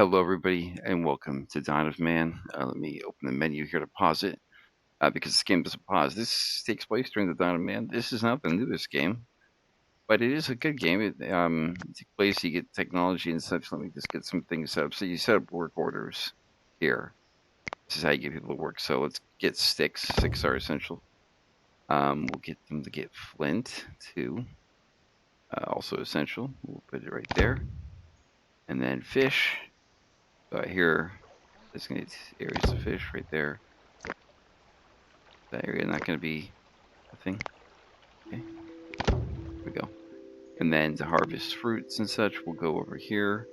Hello, everybody, and welcome to Dawn of Man. Let me open the menu here to pause it because this game doesn't pause. This takes place during the Dawn of Man. This is not the newest game, but it is a good game. It takes place, you get technology and such. Let me just get some things set up. So you set up work orders here. This is how you get people to work. So let's get sticks. Sticks are essential. We'll get them to get flint too. Also essential. We'll put it right there. And then fish. So here, designate areas of fish right there. That area not going to be a thing. Okay, here we go. And then to harvest fruits and such, we'll go over here.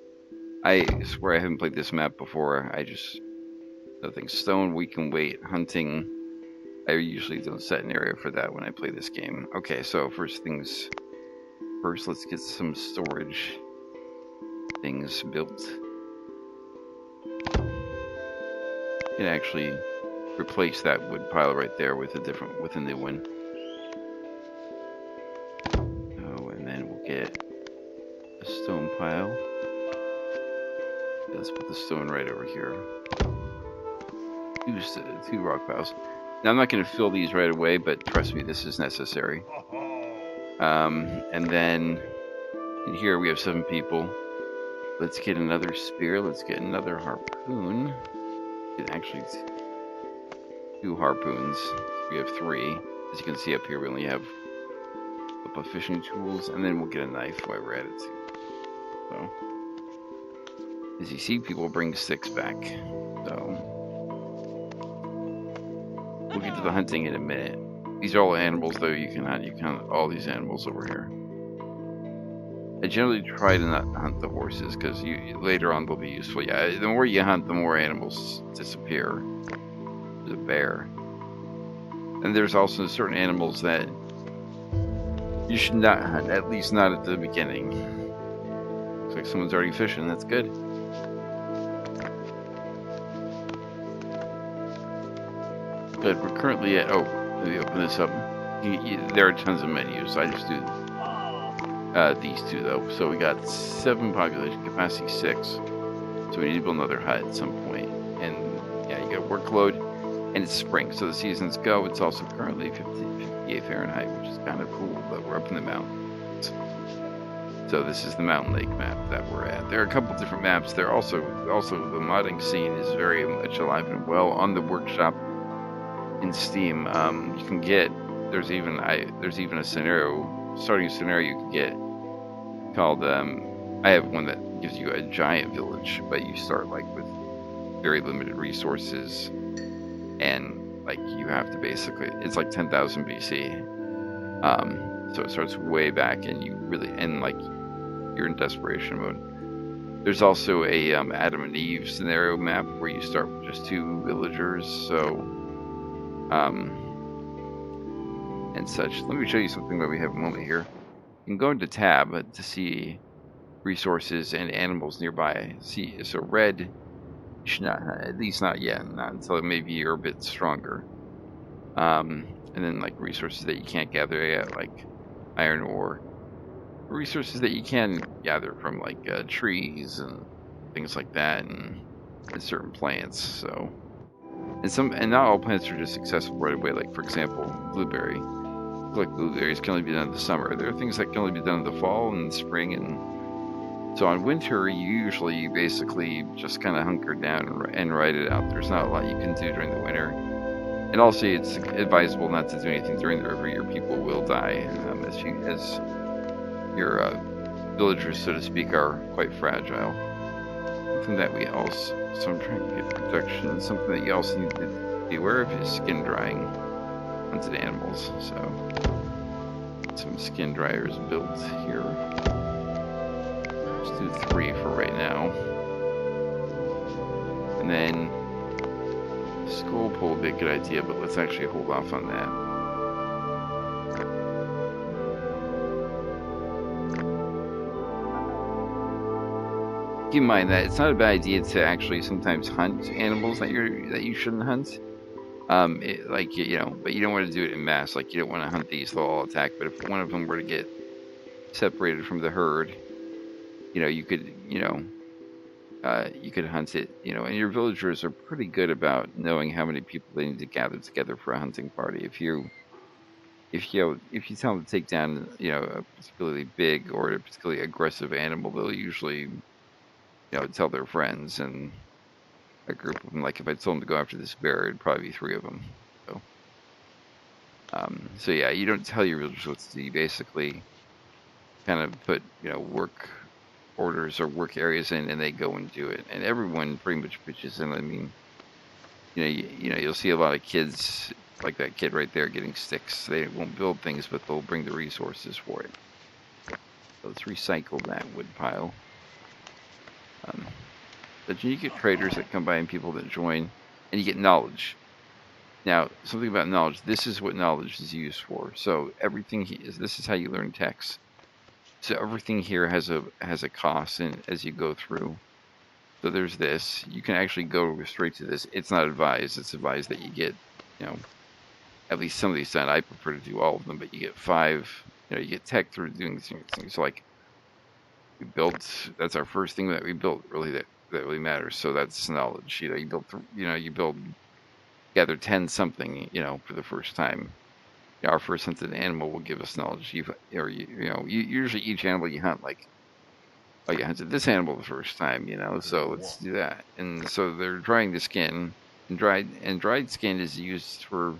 I swear I haven't played this map before. Nothing. Stone, we can wait. Hunting, I usually don't set an area for that when I play this game. Okay, so first, let's get some storage things built. You can actually replace that wood pile right there with a new one. Oh, and then we'll get a stone pile. Let's put the stone right over here. Two rock piles. Now I'm not going to fill these right away, but trust me, this is necessary. And then in here we have 7 people. Let's get another spear. Let's get another harpoon. Actually, 2 harpoons. We have 3. As you can see up here, we only have a couple of fishing tools, and then we'll get a knife while we're at it too. So, as you see, people bring sticks back. So, we'll get to the hunting in a minute. These are all animals, though. You can hunt all these animals over here. I generally try to not hunt the horses because later on they'll be useful. Yeah, the more you hunt, the more animals disappear. There's a bear, and there's also certain animals that you should not hunt, at least not at the beginning. Looks like someone's already fishing. That's good. Good. We're currently at. Oh, let me open this up. There are tons of menus. I just do these 2 though. So we got 7 population capacity 6. So we need to build another hut at some point. And yeah, you got workload, and it's spring, so the seasons go. It's also currently 58 Fahrenheit, which is kind of cool, but we're up in the mountains. So this is the Mountain Lake map that we're at. There are a couple different maps. There also the modding scene is very much alive and well on the workshop in Steam. You can get there's even a starting scenario you can get called I have one that gives you a giant village, but you start like with very limited resources, and like you have to basically, it's like 10,000 BC. So it starts way back, and you're in desperation mode. There's also a Adam and Eve scenario map where you start with just 2 villagers. So and such. Let me show you something that we have a moment here. You can go into tab to see resources and animals nearby. See, so red, you should not, at least not yet, not until maybe you're a bit stronger. And then like resources that you can't gather yet, like iron ore. Resources that you can gather from like trees and things like that, and certain plants. So, and not all plants are just accessible right away. Like for example, blueberry. Like blueberries can only be done in the summer. There are things that can only be done in the fall and the spring, and so on winter you basically just kind of hunker down and ride it out. There's not a lot you can do during the winter, and also it's advisable not to do anything during the river. Your people will die as your villagers, so to speak, are quite fragile. Something that so I'm trying to get protection. Something that you also need to be aware of is skin drying hunted animals. So some skin dryers built here. Let's do 3 for right now. And then skull pull would be a good idea, but let's actually hold off on that. Keep in mind that it's not a bad idea to actually sometimes hunt animals that you shouldn't hunt. But you don't want to do it in mass. Like you don't want to hunt these; they'll all attack. But if one of them were to get separated from the herd, you could, you could hunt it, and your villagers are pretty good about knowing how many people they need to gather together for a hunting party. If you tell them to take down, a particularly big or a particularly aggressive animal, they'll usually, tell their friends and a group of them. Like if I told them to go after this bear, it'd probably be 3 of them. So yeah, you don't tell your villagers what to do. You basically kind of put, work orders or work areas in, and they go and do it. And everyone pretty much pitches in. I mean, you'll see a lot of kids like that kid right there getting sticks. They won't build things, but they'll bring the resources for it. So let's recycle that wood pile. But you get traders that come by and people that join, and you get knowledge. Now, something about knowledge. This is what knowledge is used for. So this is how you learn text. So everything here has a cost, and as you go through. So there's this. You can actually go straight to this. It's not advised. It's advised that you get, at least some of these done. I prefer to do all of them, but you get 5. You get tech through doing these things. So like we built. That's our first thing that we built. Really, that really matters. So that's knowledge. You build. Gather 10 something. For the first time. Our first hunted animal will give us knowledge. Usually each animal you hunt, like, oh, you hunted this animal the first time, so let's do that. And so they're drying the skin, and dried skin is used for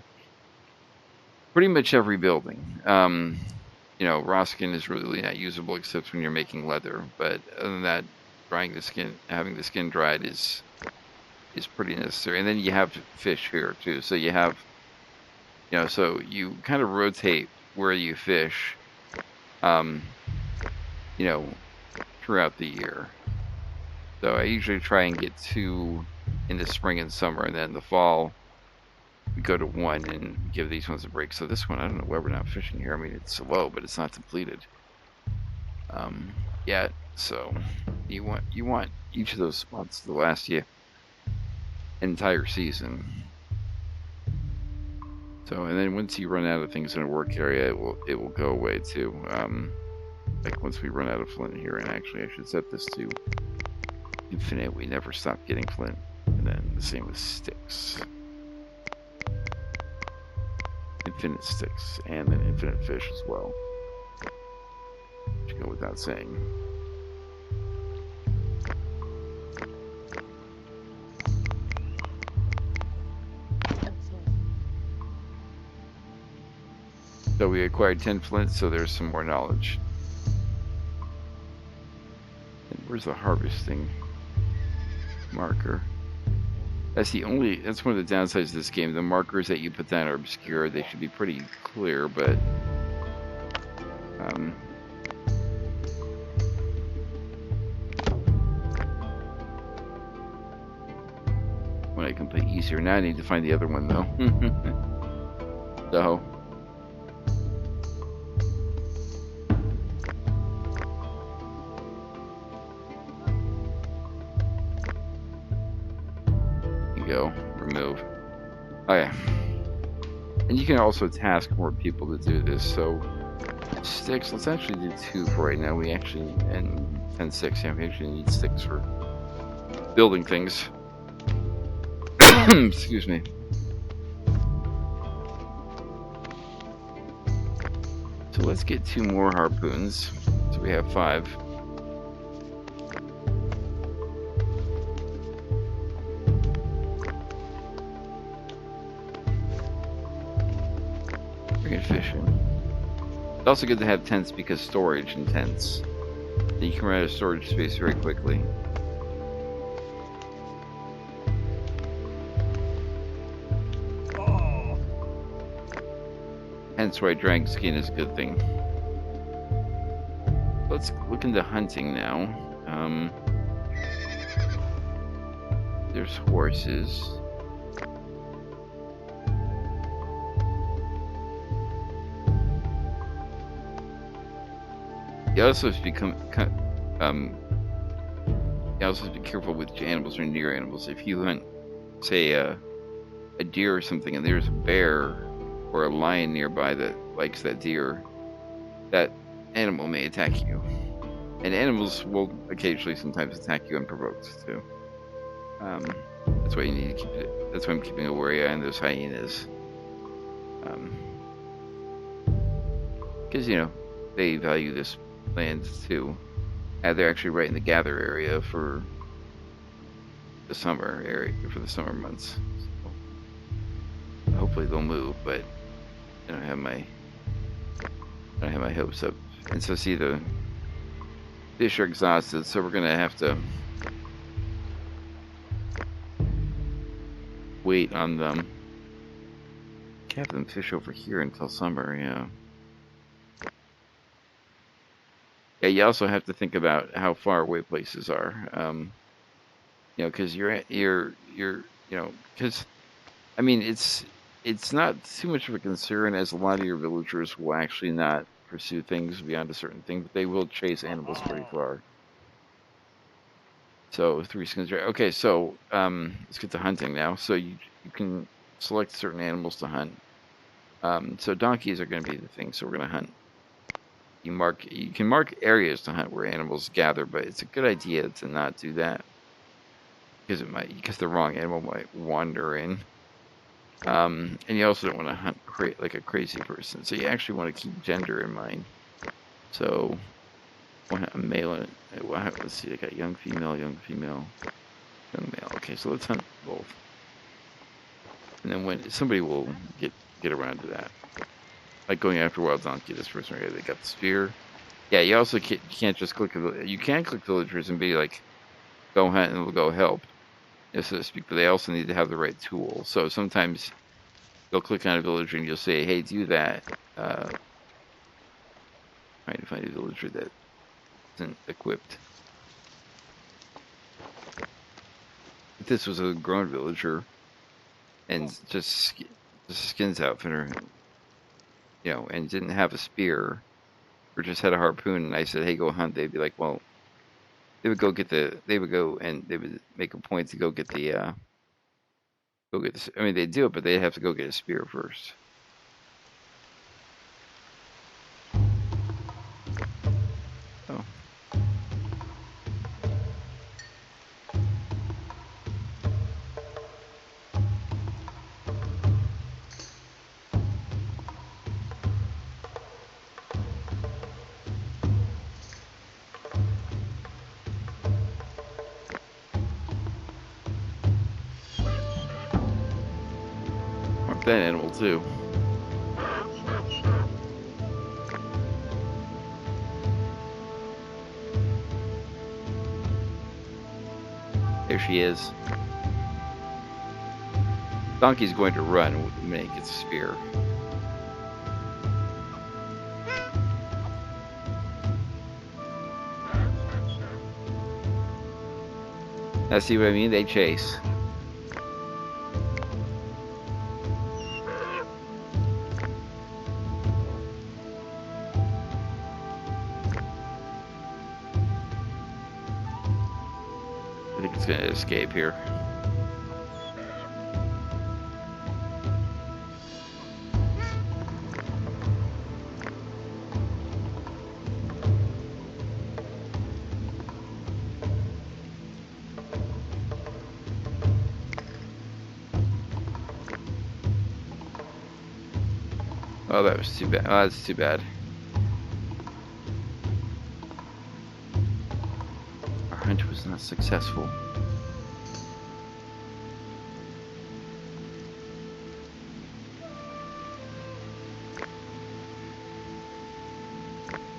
pretty much every building. Raw skin is really not usable except when you're making leather. But other than that, drying the skin, having the skin dried is pretty necessary. And then you have fish here too. So you have, so you kind of rotate where you fish, throughout the year. So I usually try and get 2 in the spring and summer, and then the fall we go to 1 and give these ones a break. So this one, I don't know why we're not fishing here. I mean, it's low, but it's not depleted yet. So you want each of those spots to last you an entire season. So, and then once you run out of things in a work area, it will go away too. Like once we run out of flint here, and actually I should set this to infinite. We never stop getting flint. And then the same with sticks. Infinite sticks, and then infinite fish as well. Should go without saying. So we acquired 10 flint, so there's some more knowledge. And where's the harvesting marker? That's one of the downsides of this game. The markers that you put down are obscure. They should be pretty clear, but when I can play easier. Now I need to find the other one though. So go remove. Oh yeah, and you can also task more people to do this. So sticks, let's actually do 2 for right now. We actually, and 10-6, yeah, we actually need sticks for building things. Excuse me. So let's get 2 more harpoons. So we have 5. Fishing. It's also good to have tents because storage in tents. You can run out of storage space very quickly. Hence why drying skin is a good thing. Let's look into hunting now. There's horses. You also have to be careful with animals or near animals. If you hunt, say, a deer or something, and there's a bear or a lion nearby that likes that deer, that animal may attack you. And animals will occasionally sometimes attack you unprovoked too. That's why you need to keep it. That's why I'm keeping a wary eye on those hyenas. Because they value this land too. They're actually right in the gather area for the summer months. So hopefully they'll move, but I don't have my hopes up. And so see, the fish are exhausted, so we're gonna have to wait on them. Have them fish over here until summer. Yeah, you also have to think about how far away places are. Because because I mean, it's not too much of a concern, as a lot of your villagers will actually not pursue things beyond a certain thing, but they will chase animals pretty far. So 3 skins. Okay, so let's get to hunting now. So you can select certain animals to hunt. So donkeys are going to be the thing. So we're going to hunt. You can mark areas to hunt where animals gather, but it's a good idea to not do that because the wrong animal might wander in. And you also don't want to hunt like a crazy person. So you actually want to keep gender in mind. So a male and let's see, I got young female, young male. Okay, so let's hunt both. And then when somebody will get around to that, like going after wild donkey, this person right here, they got the spear. Yeah, you also can't just click. You can click villagers and be like, go hunt and we'll go help, so to speak. But they also need to have the right tool. So sometimes you'll click on a villager and you'll say, hey, do that. Trying to find a villager that isn't equipped. If this was a grown villager and just skins outfitter, and didn't have a spear or just had a harpoon, and I said, hey, go hunt, they'd be like, well, they would go and they would make a point to go get the, I mean, they'd do it, but they'd have to go get a spear first. Oh. Mark that animal too. There she is. Donkey's going to run when it gets a spear. Now see what I mean? They chase. I think it's going to escape here. Oh, that was too bad. Oh, that's too bad. Our hunt was not successful.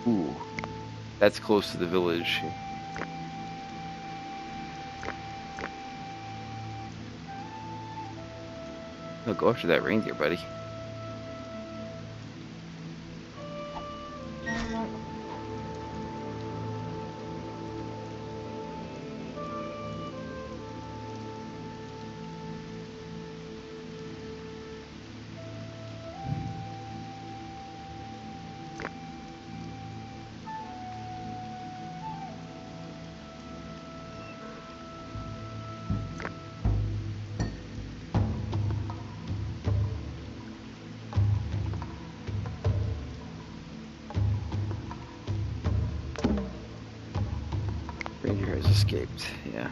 Ooh, that's close to the village. No, go after that reindeer, buddy. escaped. Yeah.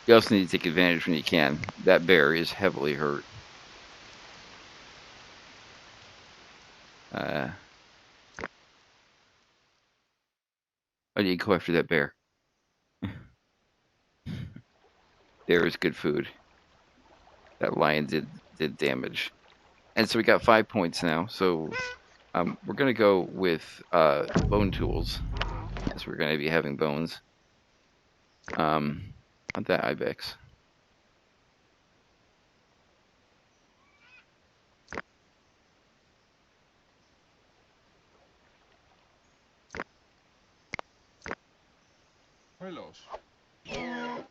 You also need to take advantage when you can. That bear is heavily hurt. I need to go after that bear. There is good food. That lion did damage. And so we got 5 points now. So we're going to go with bone tools, as we're going to be having bones. On that ibex. Hellos. Kemmel.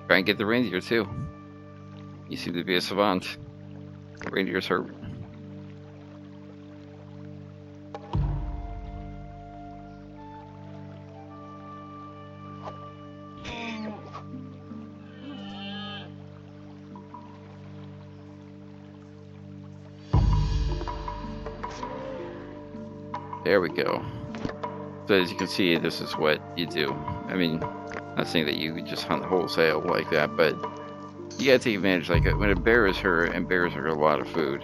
Try and get the reindeer too. You seem to be a savant. Reindeer's hurt. There we go. So as you can see, this is what you do. I mean, not saying that you could just hunt wholesale like that, but you gotta take advantage. Like when a bear is hurt, and bears are a lot of food,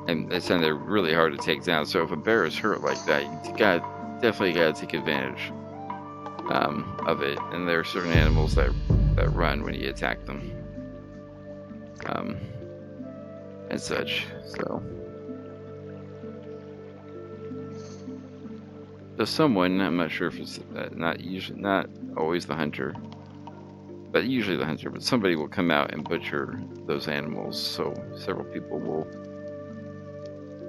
and they're really hard to take down. So if a bear is hurt like that, you definitely gotta take advantage of it. And there are certain animals that run when you attack them, and such. So someone, I'm not sure if it's not always the hunter, but usually the hunter, but somebody will come out and butcher those animals. So several people will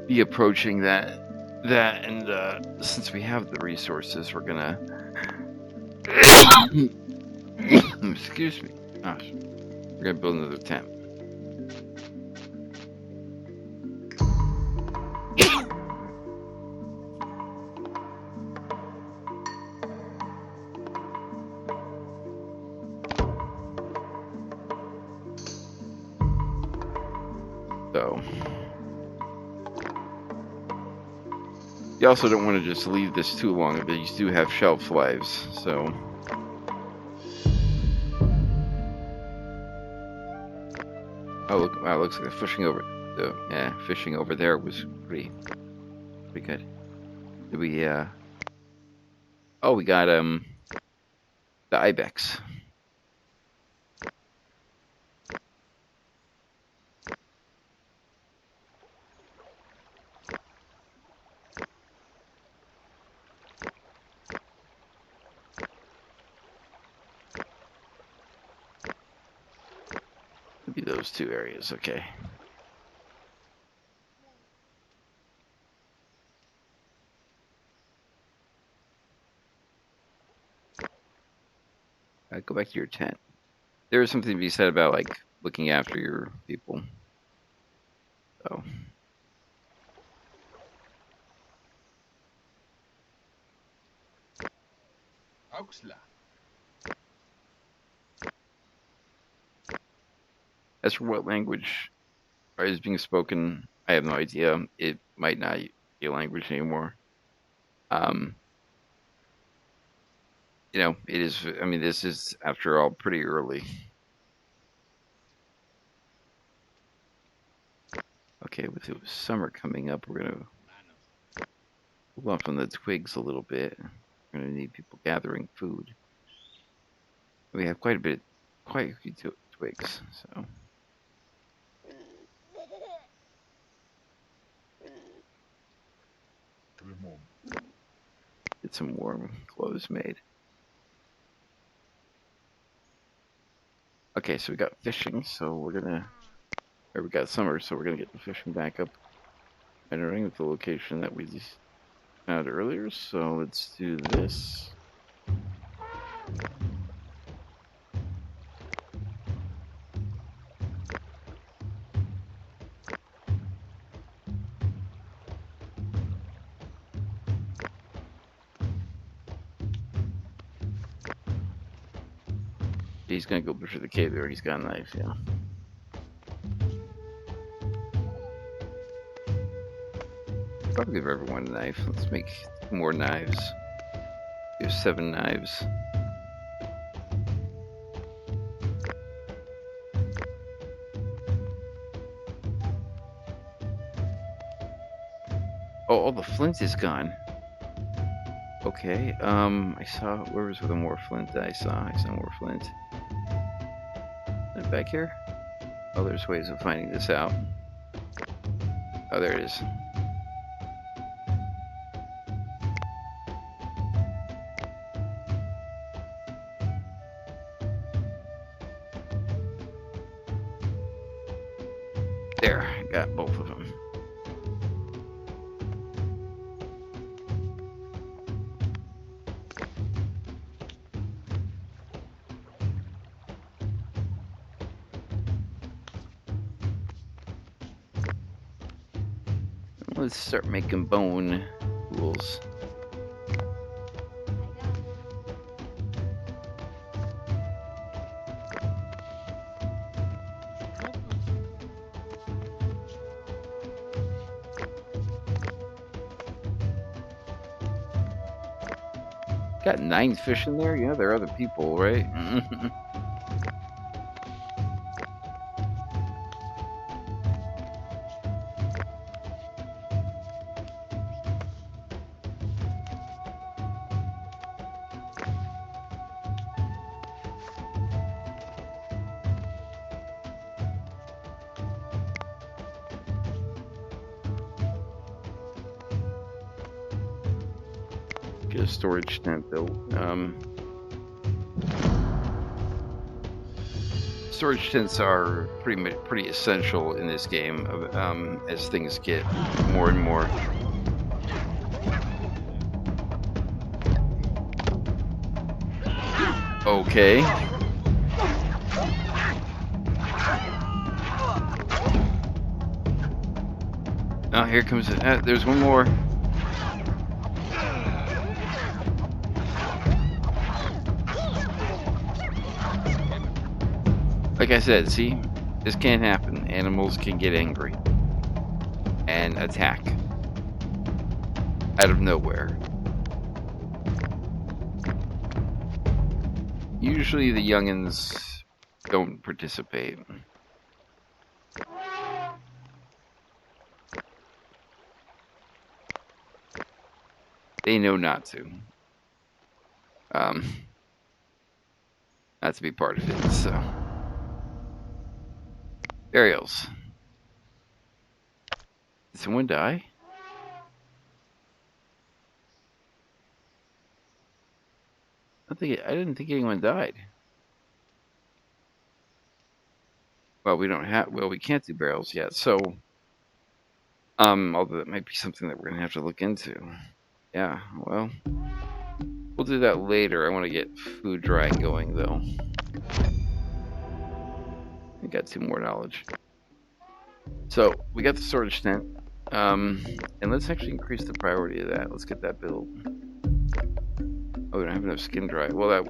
be approaching that, and since we have the resources, we're gonna excuse me. Gosh, we're gonna build another tent. So you also don't want to just leave this too long. These do have shelf lives, so. Oh look! Wow, looks like they're fishing over. So yeah, fishing over there was pretty good. Did we? Oh, we got the ibex. Maybe those two areas. Okay. Go back to your tent. There is something to be said about like looking after your people. So. Auxla. As for what language is being spoken, I have no idea. It might not be a language anymore. You know, it is. I mean, this is, after all, pretty early. Okay, with the summer coming up, we're gonna move off on the twigs a little bit. We're gonna need people gathering food. We have quite a few twigs, so. Get some warm clothes made. Okay, so we got fishing, so we're gonna, or we got summer, so we're gonna get the fishing back up, entering the location that we found earlier. So let's do this. He's gonna go for the cave there. He's got a knife, yeah. Probably give everyone a knife. Let's make more knives. We have 7 knives. Oh, all the flint is gone. Okay, I saw, where was the more flint I saw more flint. Is it back here? Oh, there's ways of finding this out. Oh, there it is. There, I got both of them. Let's start making bone tools. Got 9 fish in there? Yeah, there are other people, right? Get a storage tent built. Storage tents are pretty essential in this game, as things get more and more. Okay. Oh, here comes it. There's one more. Like I said, see, this can't happen. Animals can get angry and attack out of nowhere. Usually the youngins don't participate. They know not to. Not to be part of it, so. Burials. Did someone die? I didn't think anyone died. Well, we can't do burials yet, so although that might be something that we're gonna have to look into. Yeah, well, we'll do that later. I want to get food drying going though. I got 2 more knowledge. So we got the storage tent, and let's actually increase the priority of that. Let's get that built. Oh, we don't have enough skin dry. Well,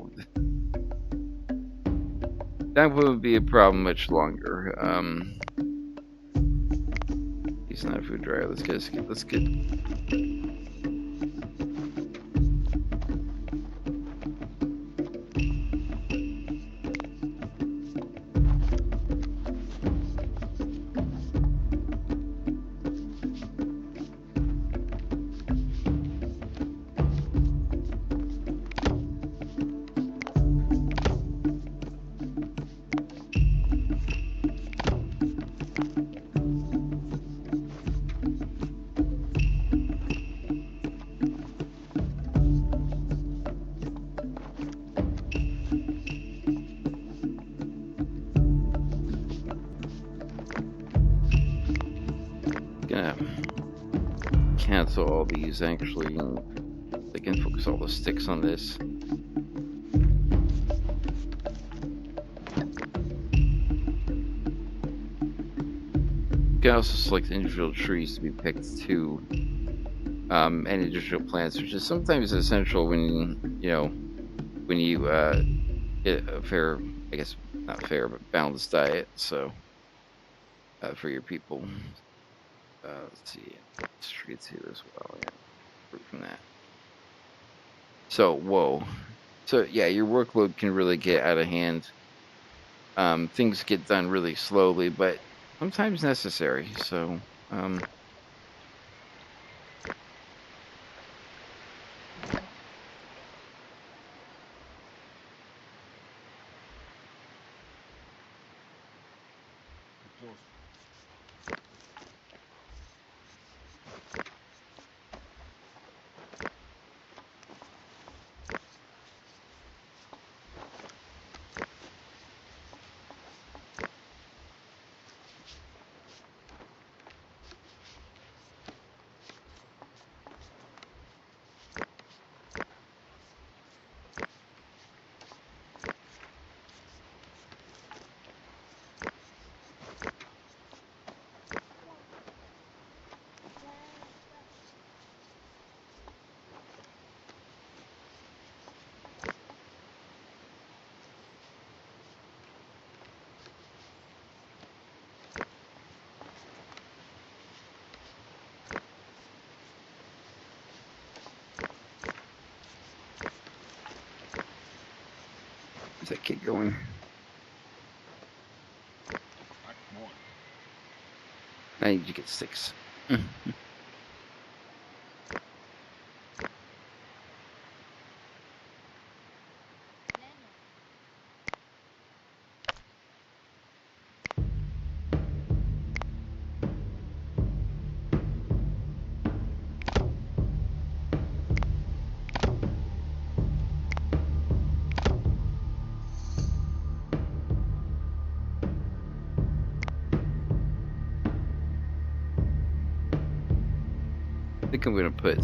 that wouldn't be a problem much longer. He's not a food dryer. Let's get. Gonna cancel all these actually, and I can focus all the sticks on this. You can also select individual trees to be picked too, and individual plants, which is sometimes essential when you get a fair, I guess not fair, but balanced diet. So for your people. Let's see, streets here as well. Yeah, fruit from that. So, whoa. So, yeah, your workload can really get out of hand. Things get done really slowly, but sometimes necessary. So, where's that kid going? I need to get sticks. I think I'm gonna put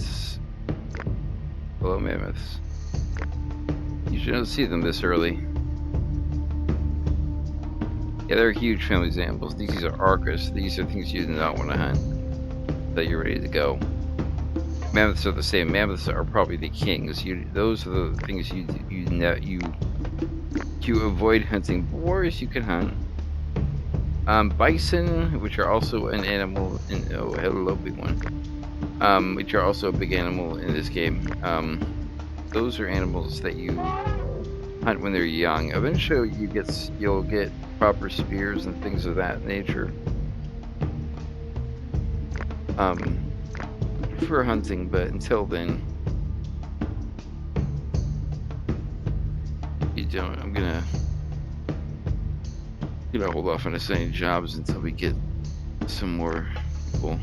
below mammoths. You should not see them this early. Yeah, they're huge family examples. These are Arcus. These are things you do not want to hunt until you're ready to go. Mammoths are the same. Mammoths are probably the kings. Those are the things you avoid hunting. Boars you can hunt. Bison, which are also an animal. Oh, hello, big one. Which are also a big animal in this game. Those are animals that you hunt when they're young. Eventually, you'll get proper spears and things of that nature. For hunting, but until then, you don't. I'm gonna hold off on assigning jobs until we get some more people.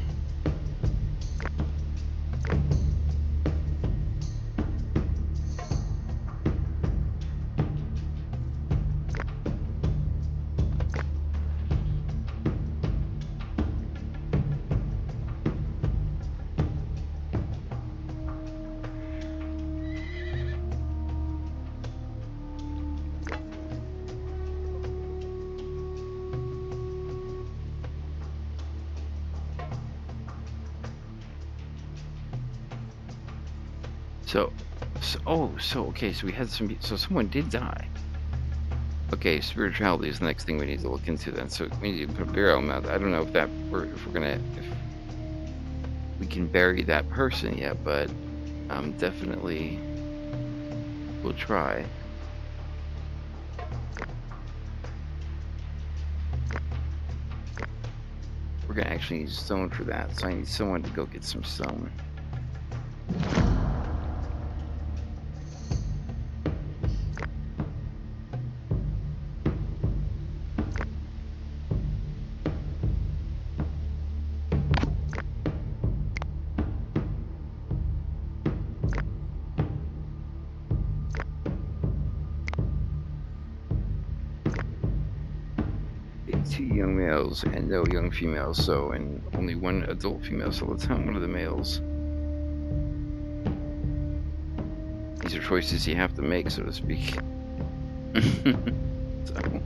So okay, so we had so someone did die. Okay, spirituality is the next thing we need to look into then. So we need to put a burial mound. I don't know if that if we can bury that person yet, but definitely we'll try. We're gonna actually need stone for that, so I need someone to go get some stone. Two young males and no young females, so and only one adult female, so let's hunt one of the males. These are choices you have to make, so to speak. So.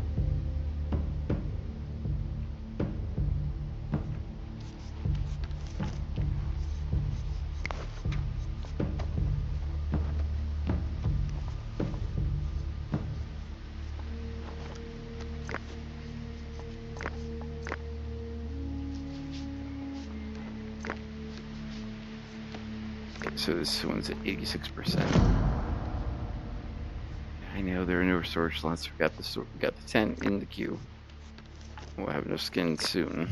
So this one's at 86%. I know there are no storage slots. We got the tent in the queue. We'll have enough skin soon.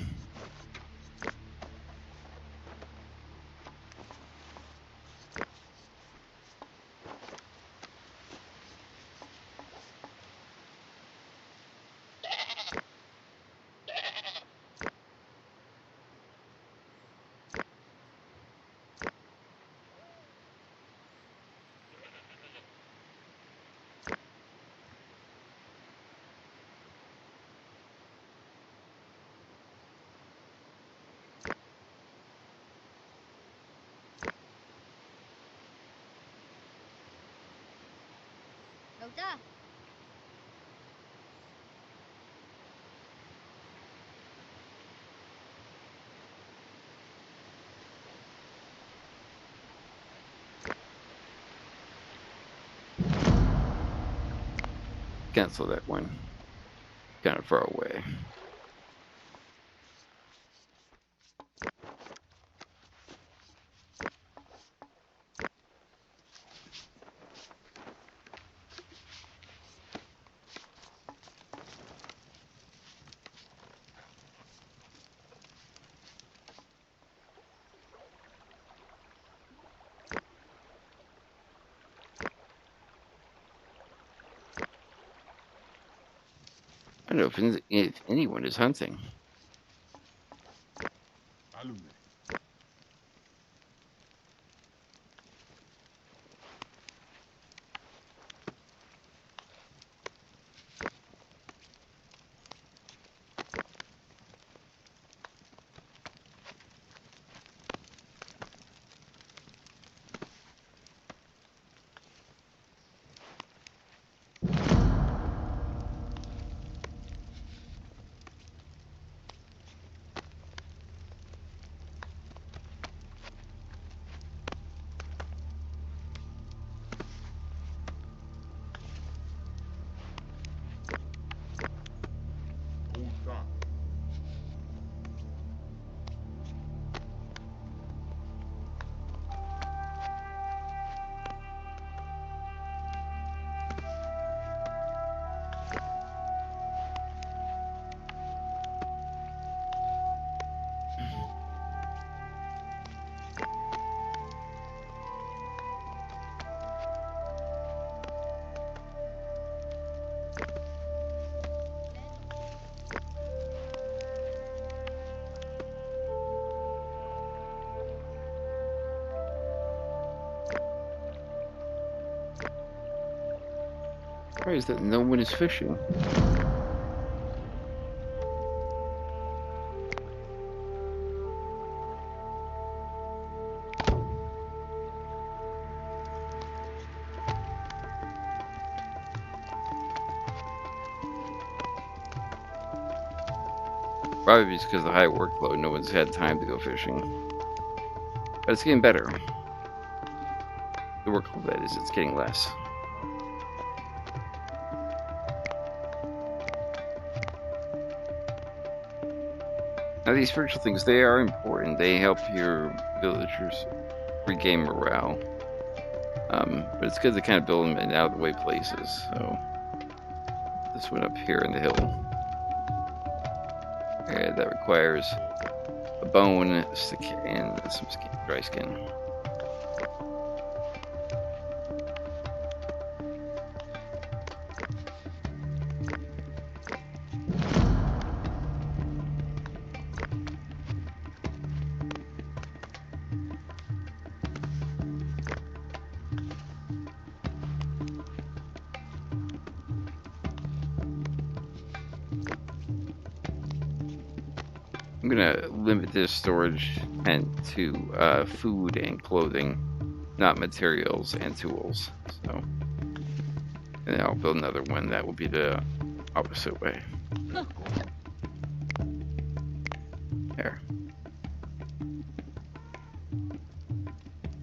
Rhoda. Cancel that one. Kind of far away. I don't know if anyone is hunting. Why is that no one is fishing? Probably because of the high workload, no one's had time to go fishing. But it's getting better. The workload, that is, it's getting less. Now, these spiritual things, they are important. They help your villagers regain morale. But it's good to kind of build them in out-of-the-way places. So, this one up here in the hill. Yeah, that requires a bone, a stick, and some skin, dry skin. I'm gonna limit this storage tent to food and clothing, not materials and tools. So, and then I'll build another one that will be the opposite way. There.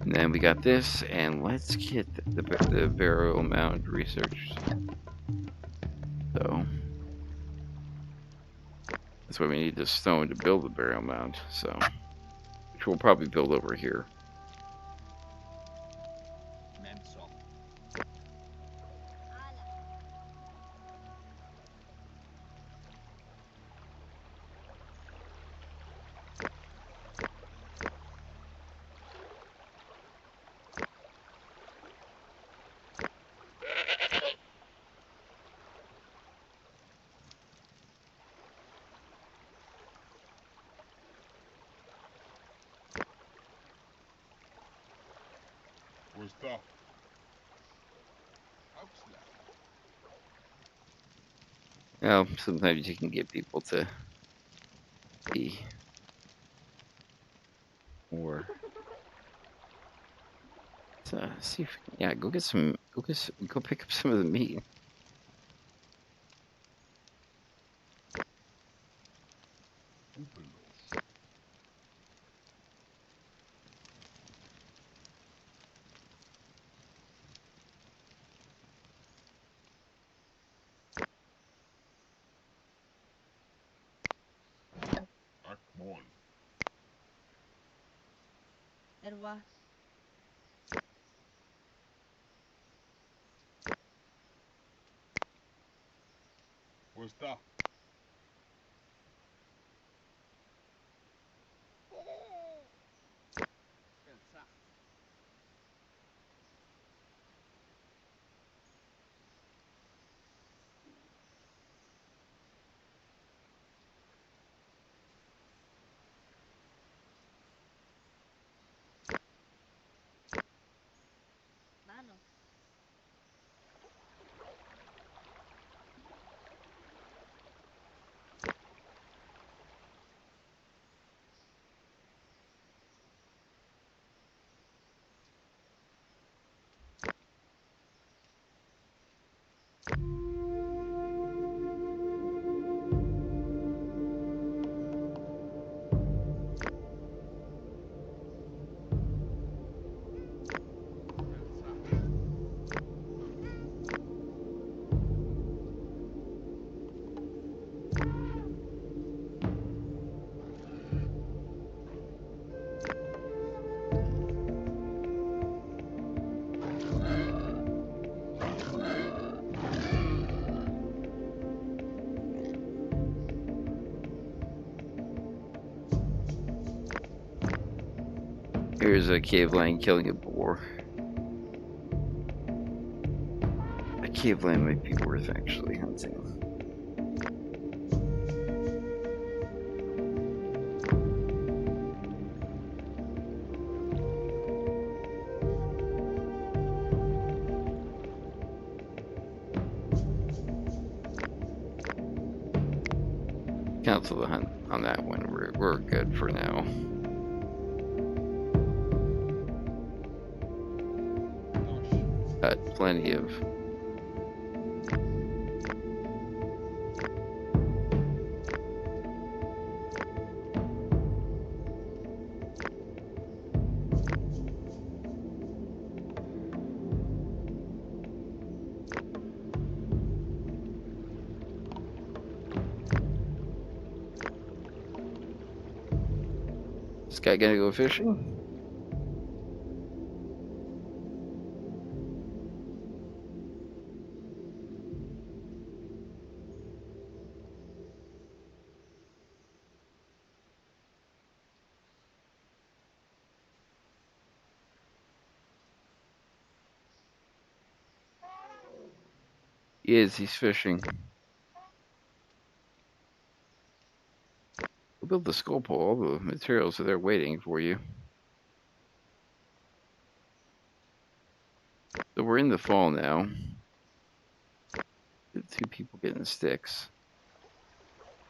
And then we got this, and let's get the burial mound researched. So that's why we need this stone to build the burial mound. So, which we'll probably build over here. Well, sometimes you can get people to be more. Let's see if, yeah, go pick up some of the meat. Erwa. Está. Mano. Here's a cave lion killing a boar. A cave lion might be worth actually hunting. Cancel the hunt on that one. We're good for now. Got plenty of This guy gonna go fishing? He is, he's fishing. We'll build the skull pole. All the materials are there waiting for you. So we're in the fall now. The two people getting sticks.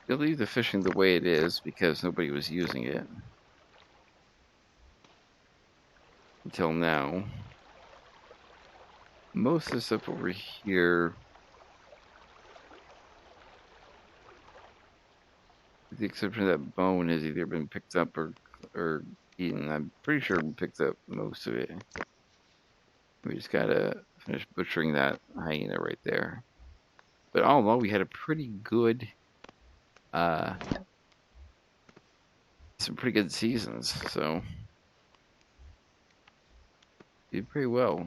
They'll leave the fishing the way it is because nobody was using it. Until now. Most of the stuff over here, with the exception of that bone, has either been picked up or eaten. I'm pretty sure we picked up most of it. We just gotta finish butchering that hyena right there. But all in all, we had a pretty good, some pretty good seasons. So did pretty well.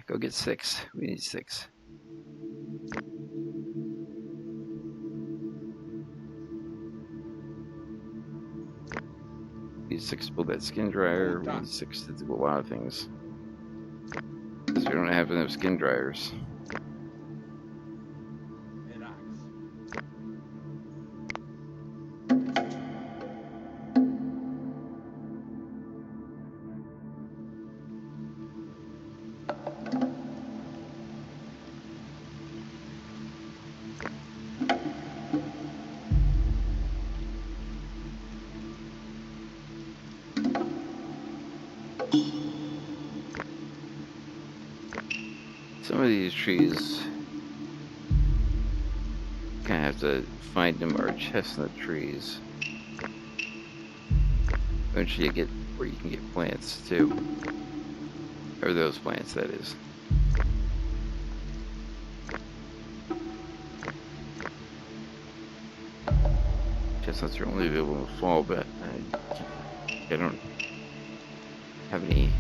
Go get 6. We need 6. We need 6 to build that skin dryer. We need 6 to do a lot of things. Because we don't have enough skin dryers. Some of these trees, kind of have to find them, are chestnut trees. Eventually you get where you can get plants too. Or those plants, that is. Chestnuts are only available in the fall, but I don't have any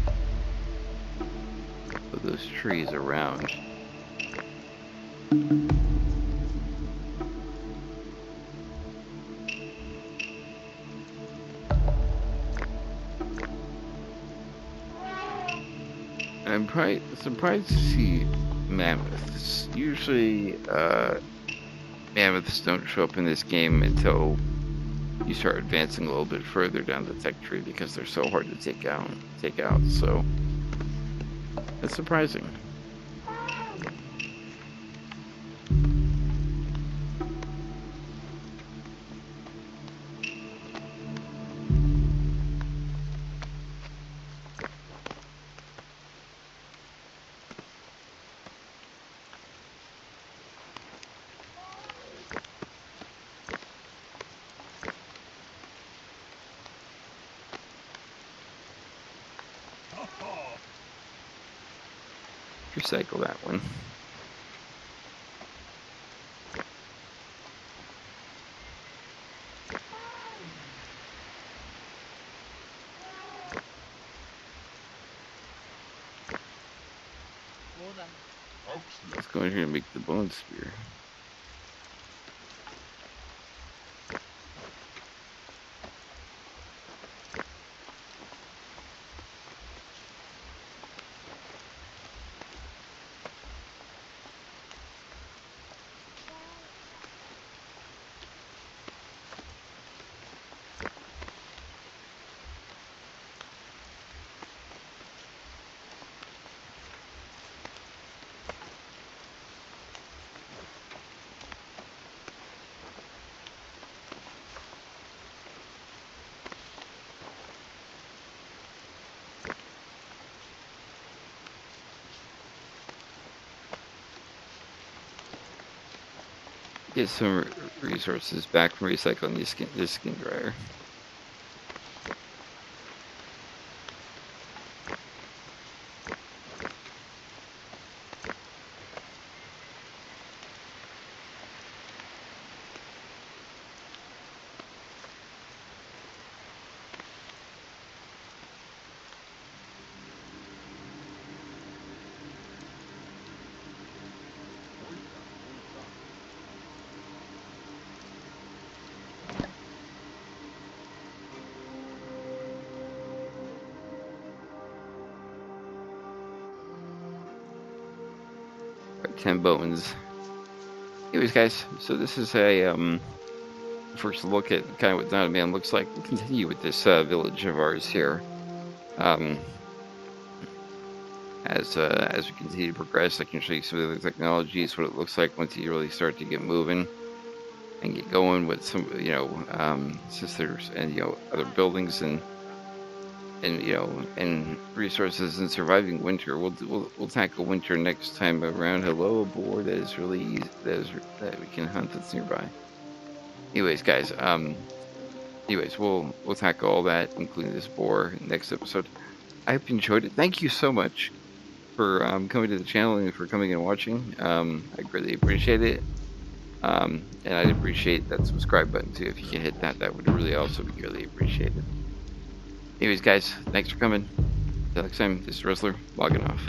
of those trees around. I'm probably surprised to see mammoths. Usually, mammoths don't show up in this game until you start advancing a little bit further down the tech tree because they're so hard to take out. So that's surprising. Recycle that one. Let's go in here and make the bone spear. get some resources back from recycling this skin dryer. Got 10 bones. Anyways, guys, so this is a first look at kind of what Not a Man looks like. We'll continue with this village of ours here. As we continue to progress, I can show you some of the technologies, what it looks like once you really start to get moving and get going with some, sisters and other buildings and resources and surviving winter. We'll tackle winter next time around. Hello, a boar that is really easy, that we can hunt that's nearby. Anyways, guys, we'll tackle all that, including this boar, next episode. I hope you enjoyed it. Thank you so much for coming to the channel and for coming and watching. I greatly appreciate it. And I'd appreciate that subscribe button too. If you can hit that, that would really also be greatly appreciated. Anyways, guys, thanks for coming. Until next time, this is Wrestler, logging off.